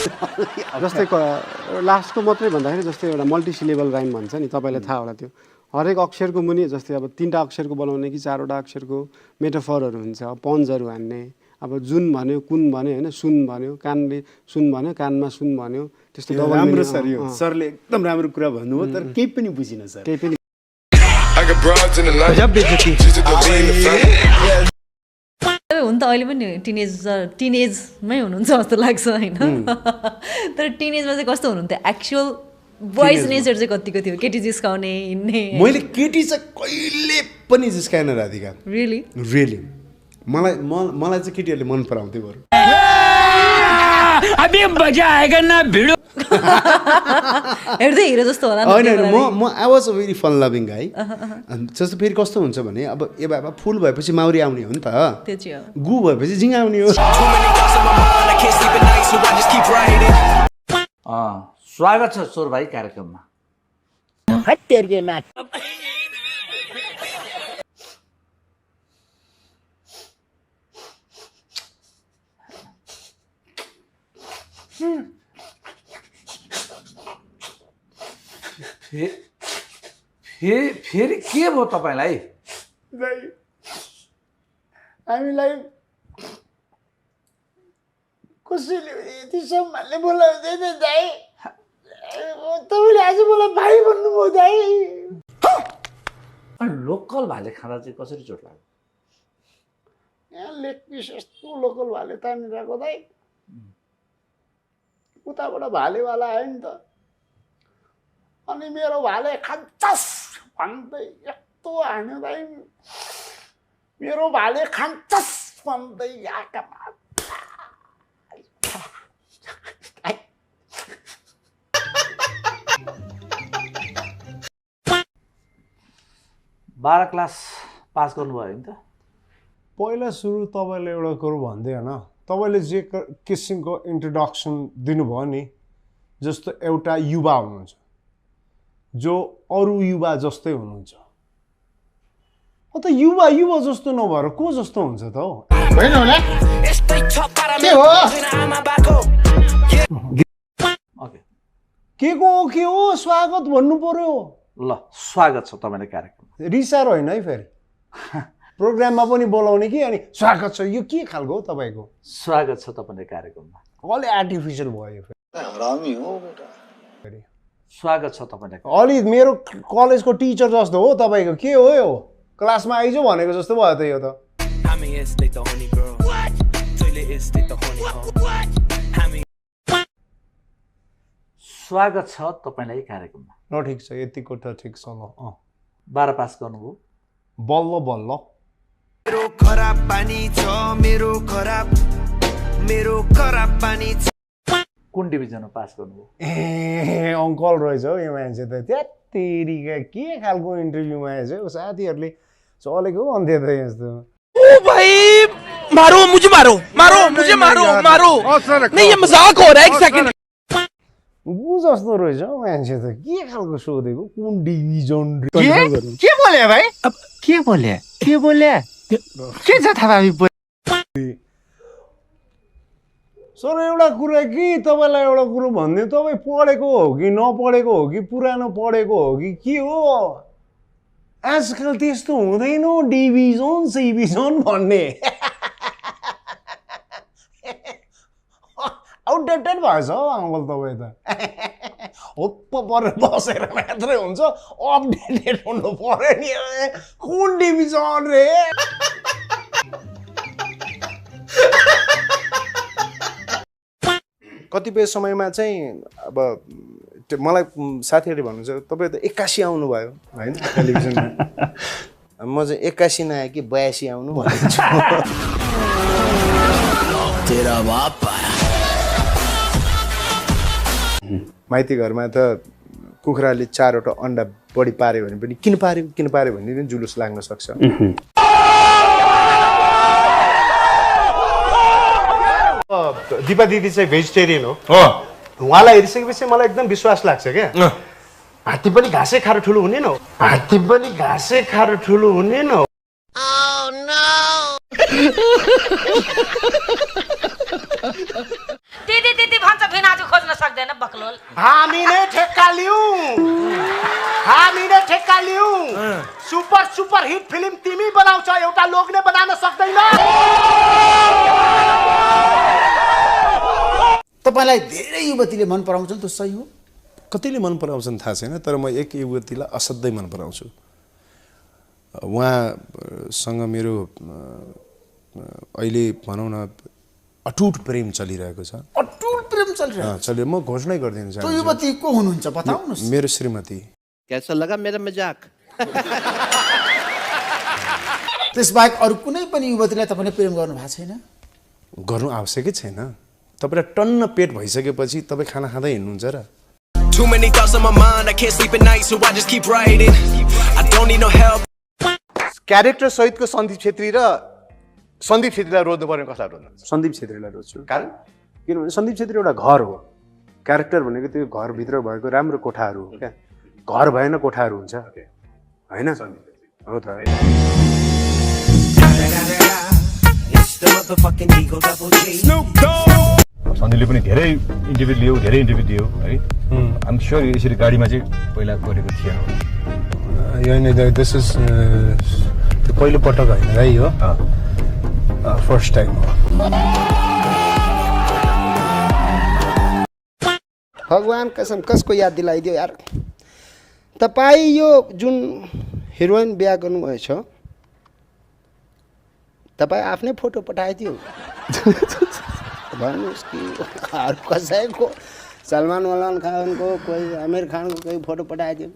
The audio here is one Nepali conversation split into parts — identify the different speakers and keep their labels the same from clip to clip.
Speaker 1: जस्तै लास्टको मात्रै भन्दाखेरि जस्तै एउटा मल्टिसिलेबल राइम भन्छ नि, तपाईँलाई थाहा होला त्यो। हरेक अक्षरको मुनि जस्तै अब 3टा अक्षरको बनाउने कि 4वटा अक्षरको मेटाफरहरू हुन्छ, पन्जहरू हान्ने। अब जुन भन्यो, कुन भन्यो होइन, सुन भन्यो, कानले सुन भन्यो, कानमा सुन भन्यो, त्यस्तो डबल
Speaker 2: राम्रो सर, यो सरले एकदम राम्रो कुरा भन्नुभयो, तर केही पनि बुझिन सर।
Speaker 1: केही पनि
Speaker 3: हुन त अहिले पनि टिनेजमै हुनुहुन्छ जस्तो लाग्छ होइन। तर टिनेजमा चाहिँ कस्तो हुनुहुन्थ्यो, एक्चुअल बोइज नेचर चाहिँ कतिको थियो? केटी जिस्काउने, हिँड्ने?
Speaker 2: मैले केटी चाहिँ कहिले पनि जिस्काएन राधिका।
Speaker 3: रियली
Speaker 2: मलाई चाहिँ केटीहरूले मन पराउँथ्यो बरु।
Speaker 3: हेर्दै हिरो जस्तो होला
Speaker 2: होइन, म I was a very fun loving guy. जस्तो फेरि कस्तो हुन्छ भने अब ए बाबा फुल भएपछि माउरी आउने हो नि त, गु भएपछि झिङ्गा आउने हो।
Speaker 4: स्वागत छ चोर भाइ कार्यक्रममा। फेरि के भयो तपाईँलाई?
Speaker 2: हामीलाई कसैले यति सम्मानले बोलाउँदैन दाइ। तपाईँले आज मलाई भाइ भन्नुभयो दाइ।
Speaker 4: लोकल भाले खाँदा चाहिँ कसरी चोट लाग्यो?
Speaker 2: यहाँ लेग पिस यस्तो लोकल भाले तानिरहेको दाइ, उताबाट भालेवाला आयो नि त, अनि मेरो भाले खान्छस् भन्दै यस्तो हान्यो दाइ, मेरो भाले खान्छस् भन्दै आका
Speaker 4: 12 क्लास पास गर्नुभयो नि त?
Speaker 5: पहिला सुरु तपाईँले एउटा कुरो भन्दै होइन, तपाईँले जे किसिमको इन्ट्रोडक्सन दिनुभयो नि, जस्तो एउटा युवा हुनुहुन्छ जो अरू युवा जस्तै हुनुहुन्छ, त युवा जस्तो नभएर को जस्तो हुन्छ त हो? के हो स्वागत भन्नु पर्यो।
Speaker 4: ल स्वागत छ तपाईँले कार्यक्रममा।
Speaker 5: रिसार होइन है, फेरि प्रोग्राममा पनि बोलाउने कि अनि स्वागत छ, यो के खालको हो तपाईँको?
Speaker 4: स्वागत छ तपाईँले कार्यक्रममा।
Speaker 5: अलि आर्टिफिसियल भयो
Speaker 2: हरामी हो बेटा।
Speaker 4: स्वागत छ तपाईँले।
Speaker 5: अलि मेरो कलेजको टिचर जस्तो हो तपाईँको। के हो यो, क्लासमा आइज भनेको जस्तो भयो त यो त।
Speaker 4: स्वागत छ तपाईँलाई कार्यक्रममा।
Speaker 5: ल ठिक छ, यतिको त ठिक छ। ल
Speaker 4: 12 पास गर्नुभयो?
Speaker 5: बल्ल बल्ल।
Speaker 6: मेरो खराब पानी छ, मेरो खराब पानी छ।
Speaker 4: कुन डिभिजनमा पास गर्नुभयो?
Speaker 5: ए अङ्कल रहेछ हौ यो मान्छे त। त्यतिका के खालको इन्टरभ्यूमा आएछ हौ, साथीहरूले चलेको भन्थ्यो त यस्तो।
Speaker 6: ओ भाई मारो मुझे, मारो नहीं ये मजाक हो रहा है, एक सेकंड।
Speaker 5: ऊ जस्तो रहेछ हौ मान्छे त। के खालको सोधेको, कुन डिभिजन?
Speaker 7: के बोले भाइ? अब के बोले के छ थाहा?
Speaker 5: सर एउटा कुरा कि तपाईँलाई एउटा कुरो भन्ने, तपाईँ पढेको हो कि नपढेको हो कि पुरानो पढेको हो कि के हो? आजकल त्यस्तो हुँदैन डिभिजन सिभिजन भन्ने। आउटडेटेड भएछ हौ अङ्कल तपाईँ त। होप्प परेर बसेर मात्रै हुन्छ, अपडेटेड हुनु पर्यो नि। कुन डिभिजन रे? कतिपय समयमा चाहिँ अब मलाई साथीहरूले भन्नुहुन्छ तपाईँ त 81 आउनुभयो होइन टेलिभिजनमा। म चाहिँ 81 नआएँ कि 82 आउनु भनेको छु। माइती घरमा त कुखुराले 4वटा अन्डा बढी पार्यो भने पनि किन पार्यो भन्ने जुलुस लाग्न सक्छ। दिपा दिदी चाहिँ भेजिटेरियन हो। उहाँलाई हेरिसकेपछि मलाई एकदम विश्वास लाग्छ क्या, हात्ती पनि घाँसै खाएर ठुलो हुने न।
Speaker 8: दिदी भन्छ फेरि आज
Speaker 2: हामी नै ठेक्का लियौँ सुपर हिट फिल्म तिमी बनाउँछ एउटा लोग्ने बनाउन सक्दैन।
Speaker 8: तपाईलाई धेरै युवतीले मन पराउँछन् त्यो सही हो?
Speaker 5: कतिले मन पराउँछन् थाहा छैन, तर म एक युवतीलाई असाध्यै मन पराउँछु। उहाँसँग मेरो अहिले भनौँ न अटुट प्रेम चलिरहेको छ।
Speaker 8: अटुट प्रेम चलिरहेको
Speaker 5: म घोषणै गरिदिन
Speaker 8: त्यो
Speaker 5: चाहन्छु।
Speaker 8: युवती को हुनुहुन्छ बताउनुहोस्?
Speaker 5: मेरो श्रीमती।
Speaker 7: कैसा लगा मेरा मजाक?
Speaker 8: त्यसबाहेक अरू कुनै पनि युवतीलाई तपाईँले प्रेम गर्नु भएको छैन?
Speaker 5: गर्नु आवश्यकै छैन। तपाईँलाई टन्न पेट भइसकेपछि तपाईँ खाना खाँदै हिँड्नुहुन्छ र?
Speaker 6: Too many thoughts on my mind, I can't sleep at night, so I just keep writing. I don't need no help.
Speaker 9: Character सहितको सन्दीप छेत्री र सन्दीप छेत्रीलाई रोज्नु पर्ने कसलाई रोज्नुहुन्छ?
Speaker 5: सन्दीप छेत्रीलाई रोज्छु।
Speaker 9: कारण
Speaker 5: किनभने सन्दीप छेत्री एउटा घर हो। क्यारेक्टर भनेको त्यो घरभित्र भएको राम्रो कोठाहरू हो क्या। घर भएन कोठाहरू हुन्छ होइन? हो त।
Speaker 10: सन्दीपले पनि धेरै इन्टरभ्यू दियो है। आइम स्योर यसरी गाडीमा चाहिँ पहिला गरेको थिएन।
Speaker 5: होइन, दिस इज त्यो पहिलो पटक होइन है, हो फर्स्ट टाइम हो।
Speaker 11: भगवान कसम कसको याद दिलाइदियो यार। तपाईँ यो जुन हिरोइन बिहा गर्नुभएछ, तपाईँ आफ्नै फोटो पठाइदियो भन्नुहोस् कि अरू कसैको, सलमान खानको कोही, आमिर खानको कोही फोटो पठाइदियो।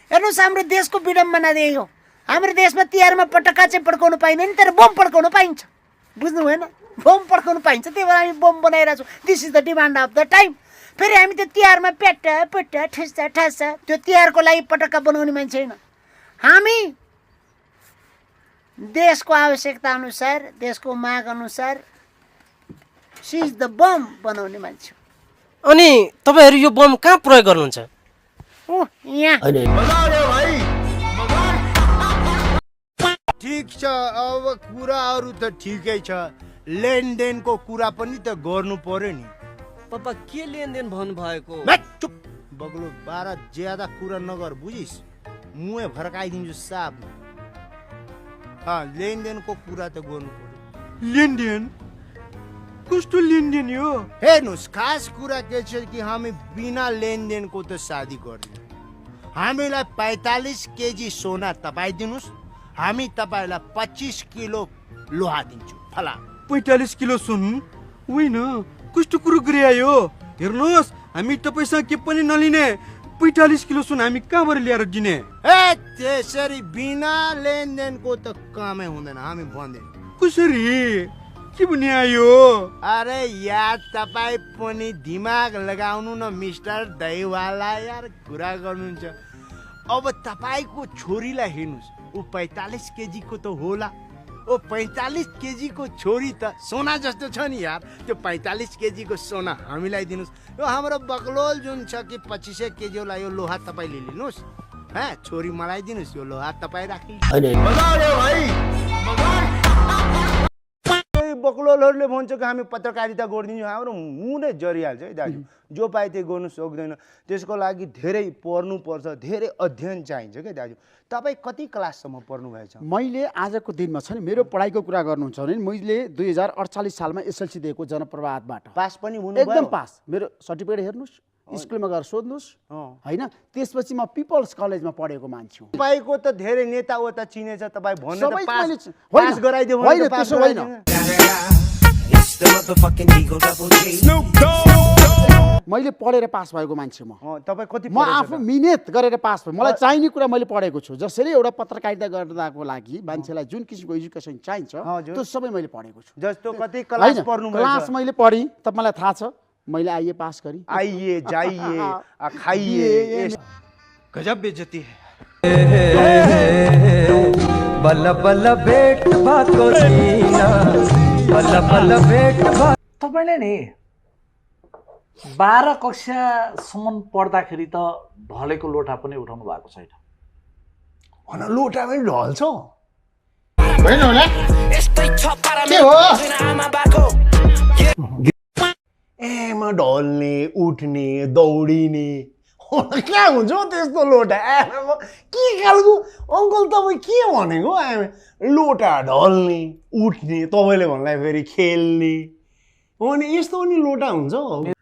Speaker 12: हेर्नुहोस्, हाम्रो देशको विडम्बना यही हो। हाम्रो देशमा तिहारमा पटक्का चाहिँ पड्काउनु पाइँदैन, तर बम पड्काउनु पाइन्छ। बुझ्नु भएन? बम पड्काउनु पाइन्छ, त्यही भएर हामी बम बनाइरहेको छौँ। This is the demand of the time. फेरि हामी त्यो तिहारमा पेट्टा पेट्टा ठेस्सा त्यो तिहारको लागि पटक्का बनाउने मान्छे होइन। हामी देशको आवश्यकता अनुसार, देशको माग अनुसार सिज द बम बनाउने मान्छे।
Speaker 13: अनि तपाईँहरू यो बम कहाँ प्रयोग गर्नुहुन्छ?
Speaker 12: यहाँ।
Speaker 2: ठिक छ, अब कुराहरू त ठिकै छ, लेनदेनको कुरा पनि त गर्नु पर्यो नि।
Speaker 13: पापा के लेनदेन भन्नुभएको?
Speaker 2: चुप बग्लो, बाह्र ज्यादा कुरा नगर बुझिस, मुहे भर्काइदिन्छु साफ। लेनदेनको कुरा त गर्नु पर्यो।
Speaker 1: लेनदेन? कस्तो लेनदेन हो?
Speaker 2: हेर्नुहोस्, खास कुरा के छ कि हामी बिना लेनदेनको त शादी गर्दैनौँ। हामीलाई 45 केजी सोना तपाईँ दिनुहोस्, हामी तपाईँलाई 25 किलो लोहा दिन्छौँ। फला
Speaker 1: 45 किलो सुन होइन, कस्तो कुरो गरे आयो? हेर्नुहोस्, हामी तपाईँसँग के पनि नलिने, 45 किलो सुन हामी कहाँबाट ल्याएर दिने?
Speaker 2: त्यसरी बिना लेनदेनको त कामै हुँदैन, हामी भन्दैन।
Speaker 1: कसरी? के भने आयो?
Speaker 2: अरे यार, तपाईँ पनि दिमाग लगाउनु न मिस्टर दहीवाला, यार कुरा गर्नुहुन्छ। अब तपाईँको छोरीलाई हेर्नुहोस्, ऊ 45 केजीको त होला। ओ 45 केजीको छोरी त सोना जस्तो छ नि यार। त्यो 45 केजीको सोना हामीलाई दिनुहोस्। यो हाम्रो बकलोल जुन छ कि 25 केजीलाई यो लोहा तपाईँले लिनुहोस्, छोरी मलाई दिनुहोस्, यो लोहा तपाईँ राख्नु। बकलोलहरूले भन्छ कि हामी पत्रकारिता गरिदिन्छौँ, हाम्रो मुनै जरिहाल्छ है दाजु। जो पाए त्यो गर्नु सक्दैन। त्यसको लागि धेरै पढ्नुपर्छ, धेरै अध्ययन चाहिन्छ क्या दाजु। तपाईँ कति क्लाससम्म पढ्नुभएछ?
Speaker 8: मैले आजको दिनमा छ नि, मेरो पढाइको कुरा गर्नुहुन्छ भने मैले 2048 सालमा एसएलसी दिएको जनप्रवादबाट।
Speaker 2: पास पनि हुनु?
Speaker 8: एकदम पास। मेरो सर्टिफिकेट हेर्नुहोस्, स्कुलमा गएर सोध्नुहोस् होइन। त्यसपछि म पिपल्स कलेजमा पढेको मान्छे हुँ।
Speaker 2: तपाईँको त धेरै नेता ओता चिनेछ, तपाईँ भन्नु त
Speaker 8: पास गराइदियो होइन, त्यसो होइन। मैले पढेर पास भएको मान्छे म।
Speaker 2: तपाईँ कति?
Speaker 8: म आफू मिहिनेत गरेर पास भएँ। मलाई चाहिने कुरा मैले पढेको छु। जसरी एउटा पत्रकारिता गर्दाको लागि मान्छेलाई जुन किसिमको एजुकेसन चाहिन्छ त्यो सबै मैले पढेको छु।
Speaker 2: जस्तो कति क्लास पढ्नु?
Speaker 8: क्लास मैले पढेँ, तपाईँलाई थाहा छ। मैले आइए पास गरेँ।
Speaker 2: आइए जाइए खाइए,
Speaker 7: गजब बेइज्जती है। बल्ल बल्ल भेट भएको छैन, बल्ल बल्ल भेट।
Speaker 4: तपाईँले नि 12 कक्षासम्म पढ्दाखेरि त ढलेको लोटा पनि उठाउनु भएको छैन।
Speaker 5: लोटा पनि ढल्छ?
Speaker 2: होइन होला के हो
Speaker 5: एमा ढल्ने उठ्ने दौडिने कहाँ हुन्छ हौ त्यस्तो लोटा के खालको अङ्कल तपाईँ के भनेको लोटा ढल्ने उठ्ने तपाईँले भन्लाई फेरि खेल्ने अनि यस्तो पनि लोटा हुन्छ